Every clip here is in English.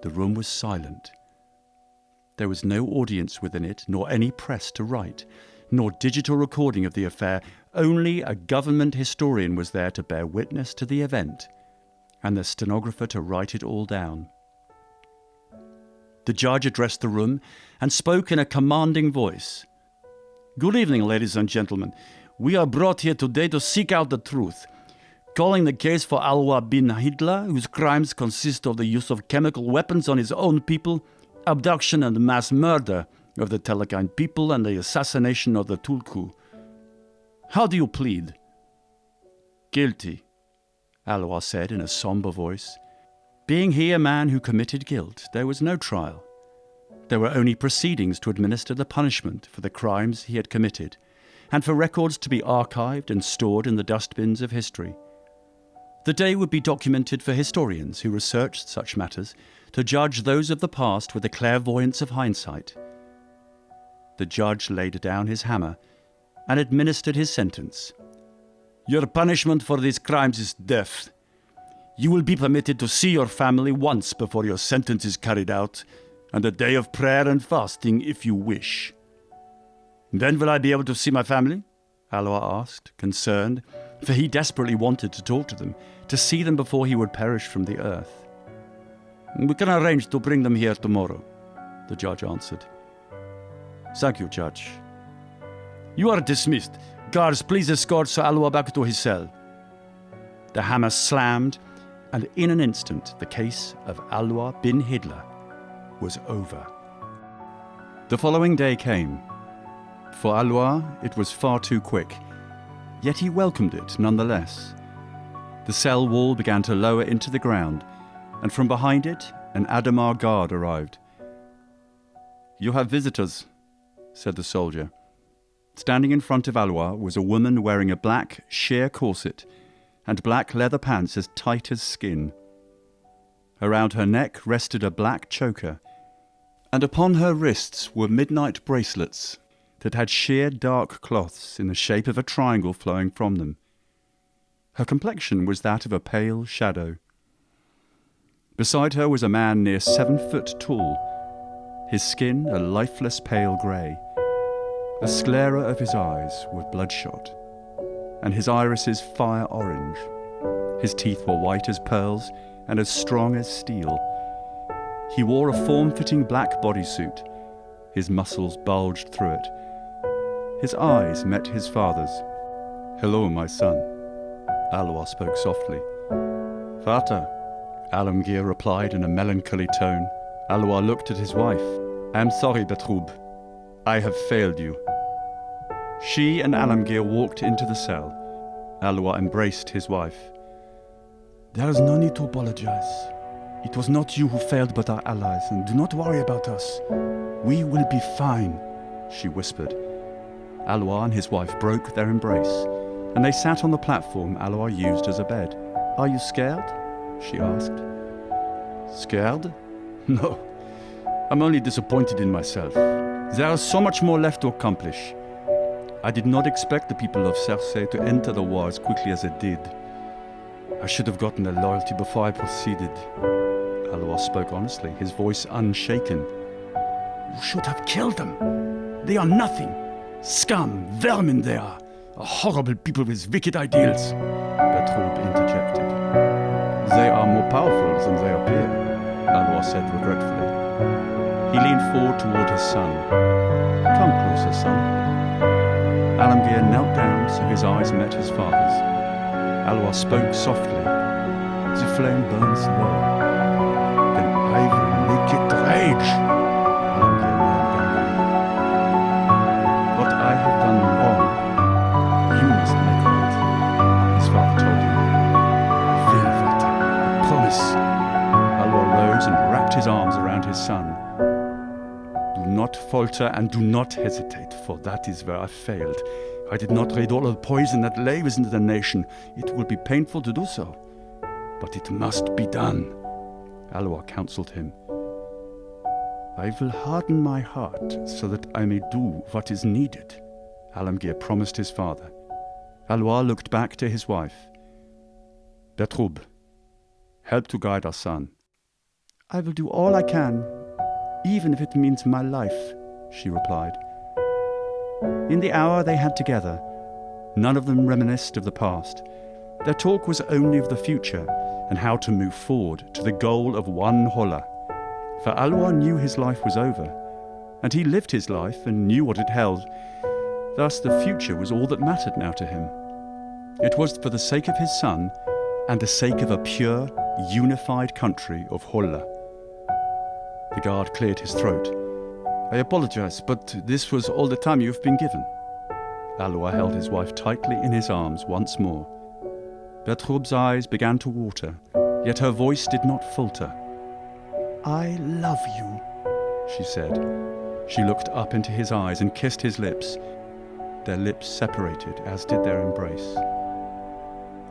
The room was silent. There was no audience within it, nor any press to write, nor digital recording of the affair. Only a government historian was there to bear witness to the event, and the stenographer to write it all down. The judge addressed the room and spoke in a commanding voice. "Good evening, ladies and gentlemen. We are brought here today to seek out the truth. Calling the case for Alwa bin Hidla, whose crimes consist of the use of chemical weapons on his own people, abduction and mass murder of the Telekine people, and the assassination of the Tulku. How do you plead?" "Guilty," Alwa said in a somber voice. Being he a man who committed guilt, there was no trial. There were only proceedings to administer the punishment for the crimes he had committed, and for records to be archived and stored in the dustbins of history. The day would be documented for historians who researched such matters to judge those of the past with the clairvoyance of hindsight. The judge laid down his hammer and administered his sentence. "Your punishment for these crimes is death. You will be permitted to see your family once before your sentence is carried out, and a day of prayer and fasting if you wish." "When will I be able to see my family?" Alwa asked, concerned, for he desperately wanted to talk to them, to see them before he would perish from the earth. "We can arrange to bring them here tomorrow," the judge answered. "Thank you, Judge." "You are dismissed. Guards, please escort Sir Alwa back to his cell." The hammer slammed, and in an instant the case of Alwa bin Hidla was over. The following day came. For Alwa, it was far too quick, yet he welcomed it nonetheless. The cell wall began to lower into the ground, and from behind it, an Adamar guard arrived. "You have visitors," said the soldier. Standing in front of Alwa was a woman wearing a black sheer corset and black leather pants as tight as skin. Around her neck rested a black choker, and upon her wrists were midnight bracelets that had sheer dark cloths in the shape of a triangle flowing from them. Her complexion was that of a pale shadow. Beside her was a man near 7 foot tall, his skin a lifeless pale grey. The sclera of his eyes were bloodshot, and his irises fire orange. His teeth were white as pearls and as strong as steel. He wore a form-fitting black bodysuit. His muscles bulged through it. His eyes met his father's. "Hello, my son," Alwa spoke softly. "Vater," Alamgir replied in a melancholy tone. Alwa looked at his wife. "I am sorry, Betrub. I have failed you." She and Alamgir walked into the cell. Alwa embraced his wife. "There is no need to apologize. It was not you who failed but our allies, and do not worry about us. We will be fine," she whispered. Alwa and his wife broke their embrace, and they sat on the platform Alwa used as a bed. "Are you scared?" she asked. "Scared? No. I'm only disappointed in myself. There is so much more left to accomplish. I did not expect the people of Cersei to enter the war as quickly as it did. I should have gotten their loyalty before I proceeded." Alwa spoke honestly, his voice unshaken. "You should have killed them. They are nothing. Scum, vermin they are. A horrible people with wicked ideals," Betrub interjected. "They are more powerful than they appear," Alwa said regretfully. He leaned forward toward his son. "Come closer, son." Alamgir knelt down so his eyes met his father's. Alwa spoke softly. "The flame burns low. Then I will make it rage," Alamgir murmured angrily. "What I have done wrong, you must make right," his father told him. "I will, Vater. I promise." Alwa rose and wrapped his arms around his son. "Do not falter and do not hesitate, for that is where I failed. I did not read all of the poison that lay within the nation. It will be painful to do so, but it must be done," Alwa counseled him. "I will harden my heart so that I may do what is needed," Alamgir promised his father. Alwa looked back to his wife. "Betrub, help to guide our son. I will do all I can, even if it means my life, she replied. In the hour they had together, none of them reminisced of the past. Their talk was only of the future and how to move forward to the goal of one Holla. For Alwa knew his life was over, and he lived his life and knew what it held. Thus the future was all that mattered now to him. It was for the sake of his son and the sake of a pure, unified country of Holla. The guard cleared his throat. I apologize, but this was all the time you've been given. Alwa held his wife tightly in his arms once more. Bertrub's eyes began to water, yet her voice did not falter. I love you, she said. She looked up into his eyes and kissed his lips. Their lips separated, as did their embrace.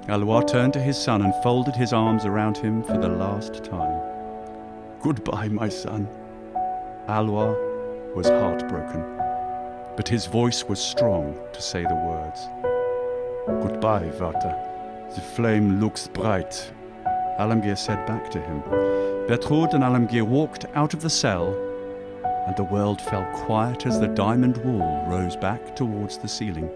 Alwa turned to his son and folded his arms around him for the last time. Goodbye, my son. Alwa was heartbroken, but his voice was strong to say the words. Goodbye, Vater. The flame looks bright, Alamgir said back to him. Bertrud and Alamgir walked out of the cell, and the world fell quiet as the diamond wall rose back towards the ceiling.